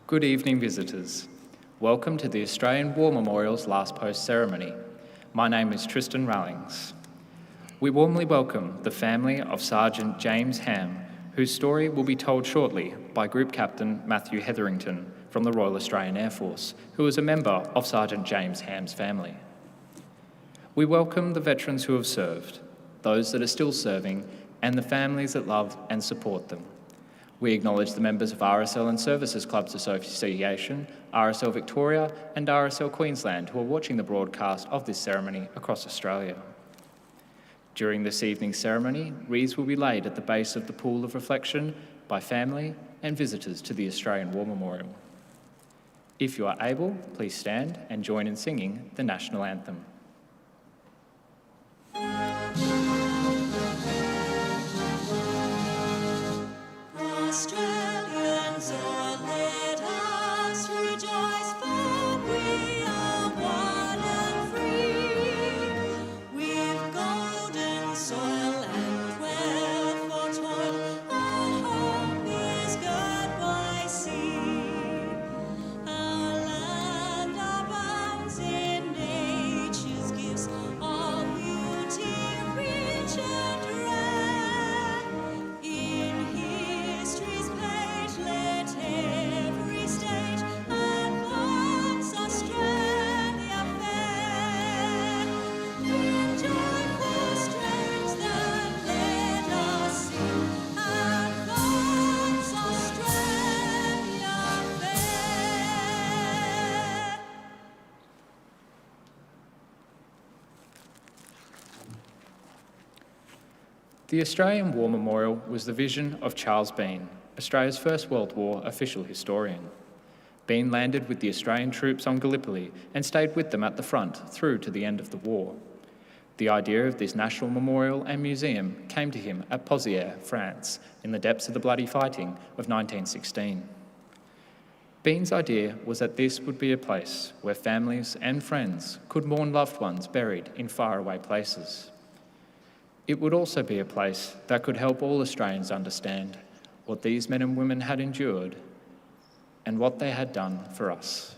Good evening, visitors. Welcome to the Australian War Memorial's Last Post ceremony. My name is Tristan Rallings. We warmly welcome the family of Sergeant James Ham, whose story will be told shortly by Group Captain Matthew Hetherington from the Royal Australian Air Force, who is a member of Sergeant James Ham's family. We welcome the veterans who have served, those that are still serving, and the families that love and support them. We acknowledge the members of RSL and Services Clubs Association, RSL Victoria and RSL Queensland who are watching the broadcast of this ceremony across Australia. During this evening's ceremony, wreaths will be laid at the base of the pool of reflection by family and visitors to the Australian War Memorial. If you are able, please stand and join in singing the National Anthem. Australians, oh, let us rejoice, for we are one and free. We've golden soil and wealth for toil. Our home is girt by sea. Our land abounds in nature's gifts, all beauty rich and rare. In history's page, let every stage advance Australia fair. In joyful strains that let us sing, advance Australia fair. The Australian War Memorial was the vision of Charles Bean, Australia's First World War official historian. Bean landed with the Australian troops on Gallipoli and stayed with them at the front through to the end of the war. The idea of this national memorial and museum came to him at Pozières, France, in the depths of the bloody fighting of 1916. Bean's idea was that this would be a place where families and friends could mourn loved ones buried in faraway places. It would also be a place that could help all Australians understand what these men and women had endured and what they had done for us.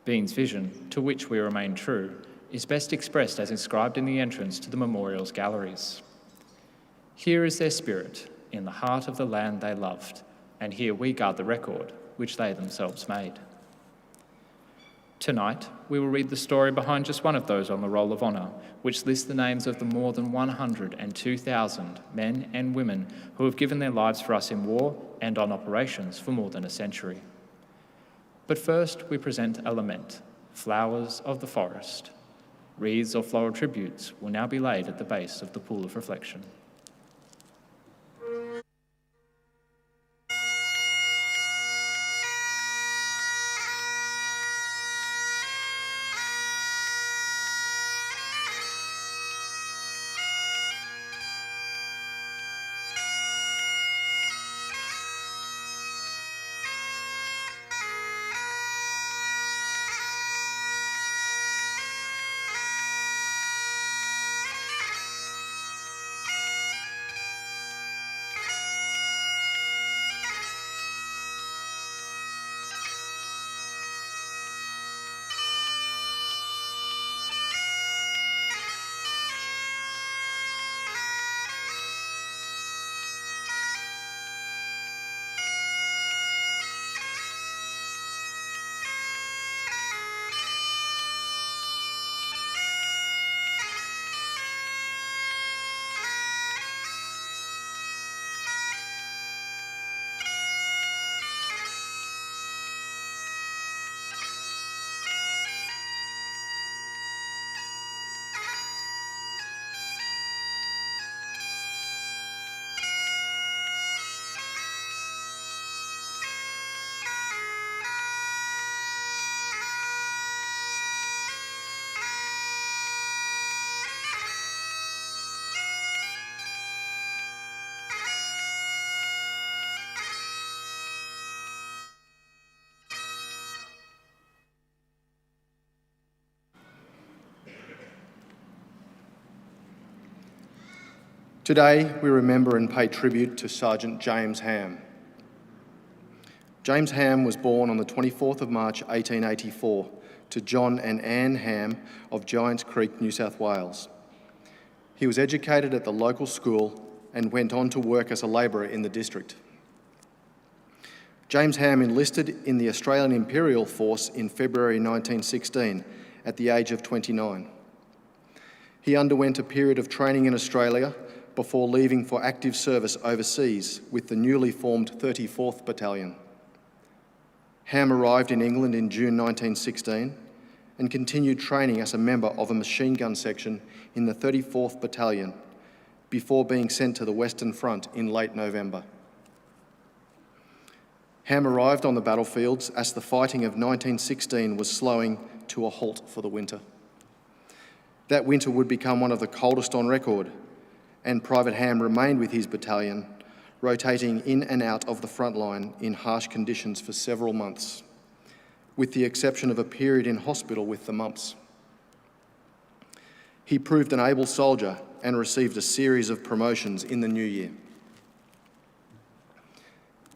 Bean's vision, to which we remain true, is best expressed as inscribed in the entrance to the memorial's galleries. Here is their spirit, in the heart of the land they loved, and here we guard the record which they themselves made. Tonight, we will read the story behind just one of those on the Roll of Honour, which lists the names of the more than 102,000 men and women who have given their lives for us in war and on operations for more than a century. But first, we present a lament, Flowers of the Forest. Wreaths or floral tributes will now be laid at the base of the pool of reflection. Today, we remember and pay tribute to Sergeant James Ham. James Ham was born on the 24th of March 1884 to John and Anne Ham of Giants Creek, New South Wales. He was educated at the local school and went on to work as a labourer in the district. James Ham enlisted in the Australian Imperial Force in February 1916 at the age of 29. He underwent a period of training in Australia before leaving for active service overseas with the newly formed 34th Battalion. Ham arrived in England in June 1916 and continued training as a member of a machine gun section in the 34th Battalion before being sent to the Western Front in late November. Ham arrived on the battlefields as the fighting of 1916 was slowing to a halt for the winter. That winter would become one of the coldest on record, and Private Ham remained with his battalion, rotating in and out of the front line in harsh conditions for several months, with the exception of a period in hospital with the mumps. He proved an able soldier and received a series of promotions in the new year.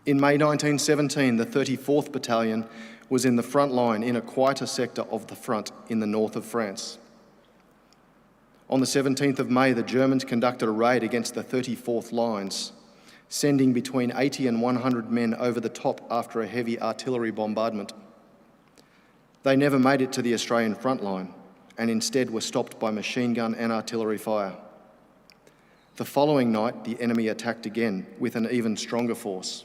In May 1917, the 34th Battalion was in the front line in a quieter sector of the front in the north of France. On the 17th of May, the Germans conducted a raid against the 34th lines, sending between 80 and 100 men over the top after a heavy artillery bombardment. They never made it to the Australian front line and instead were stopped by machine gun and artillery fire. The following night, the enemy attacked again with an even stronger force.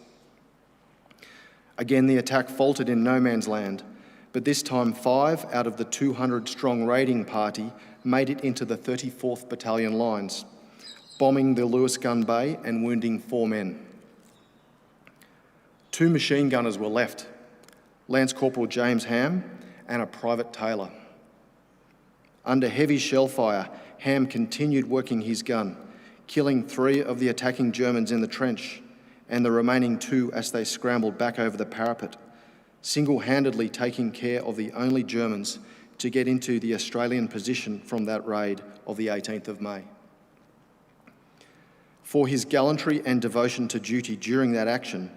Again, the attack faltered in no man's land, but this time 5 out of the 200-strong raiding party made it into the 34th Battalion lines, bombing the Lewis Gun Bay and wounding 4 men. 2 machine gunners were left, Lance Corporal James Ham and a Private Taylor. Under heavy shell fire, Ham continued working his gun, killing 3 of the attacking Germans in the trench and the remaining 2 as they scrambled back over the parapet, single-handedly taking care of the only Germans to get into the Australian position from that raid of the 18th of May. For his gallantry and devotion to duty during that action,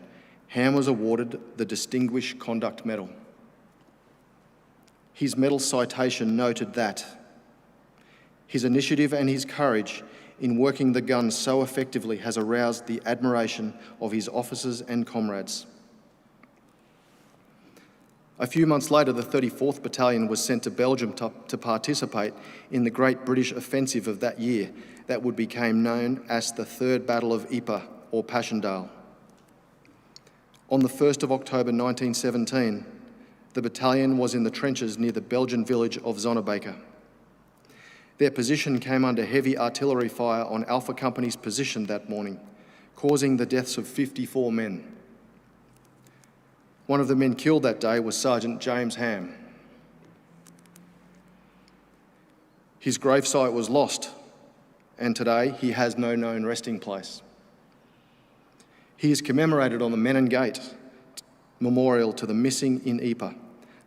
Ham was awarded the Distinguished Conduct Medal. His medal citation noted that his initiative and his courage in working the gun so effectively has aroused the admiration of his officers and comrades. A few months later, the 34th Battalion was sent to Belgium to participate in the Great British Offensive of that year that would become known as the Third Battle of Ypres, or Passchendaele. On the 1st of October 1917, the battalion was in the trenches near the Belgian village of Zonnebeke. Their position came under heavy artillery fire on Alpha Company's position that morning, causing the deaths of 54 men. One of the men killed that day was Sergeant James Ham. His gravesite was lost, and today he has no known resting place. He is commemorated on the Menin Gate memorial to the missing in Ypres,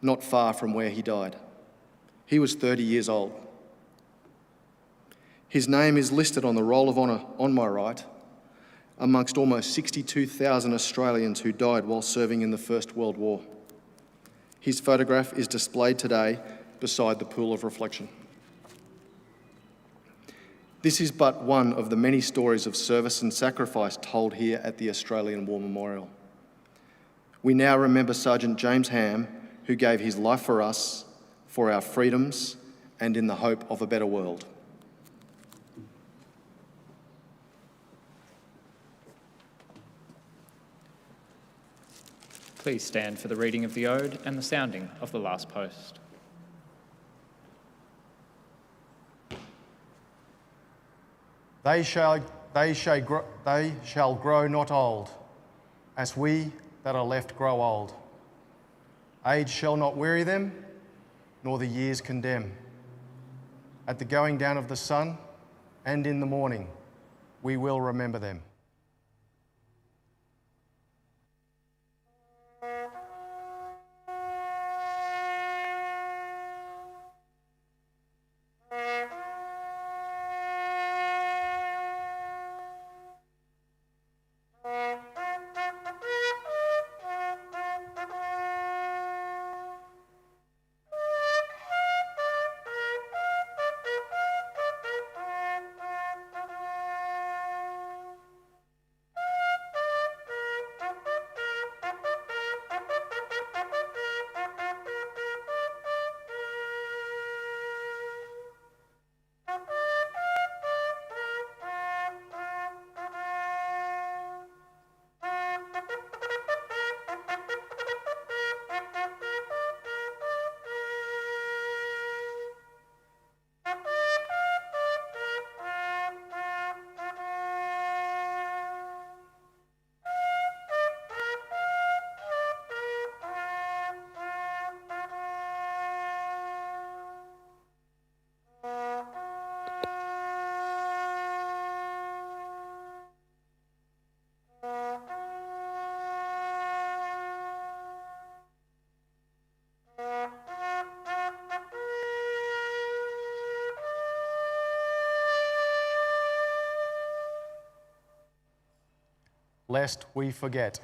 not far from where he died. He was 30 years old. His name is listed on the Roll of Honour on my right, amongst almost 62,000 Australians who died while serving in the First World War. His photograph is displayed today beside the pool of reflection. This is but one of the many stories of service and sacrifice told here at the Australian War Memorial. We now remember Sergeant James Ham, who gave his life for us, for our freedoms, and in the hope of a better world. Please stand for the reading of the Ode and the sounding of the last post. They shall grow not old, as we that are left grow old. Age shall not weary them, nor the years condemn. At the going down of the sun and in the morning, we will remember them. lest we forget.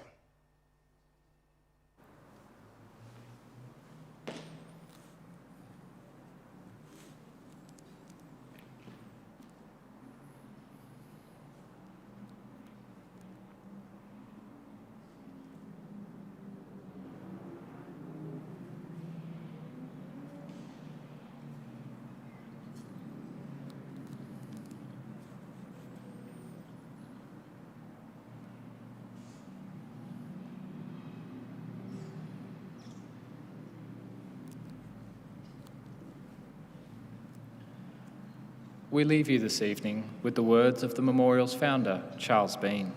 We leave you this evening with the words of the memorial's founder, Charles Bean.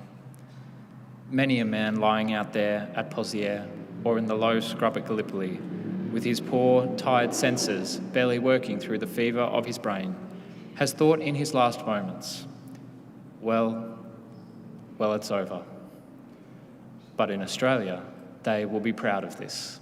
Many a man lying out there at Poziere or in the low scrub at Gallipoli, with his poor, tired senses barely working through the fever of his brain, has thought in his last moments, well, it's over. But in Australia, they will be proud of this.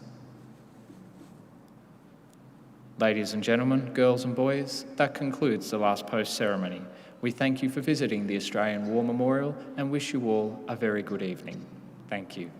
Ladies and gentlemen, girls and boys, that concludes the last post ceremony. We thank you for visiting the Australian War Memorial and wish you all a very good evening. Thank you.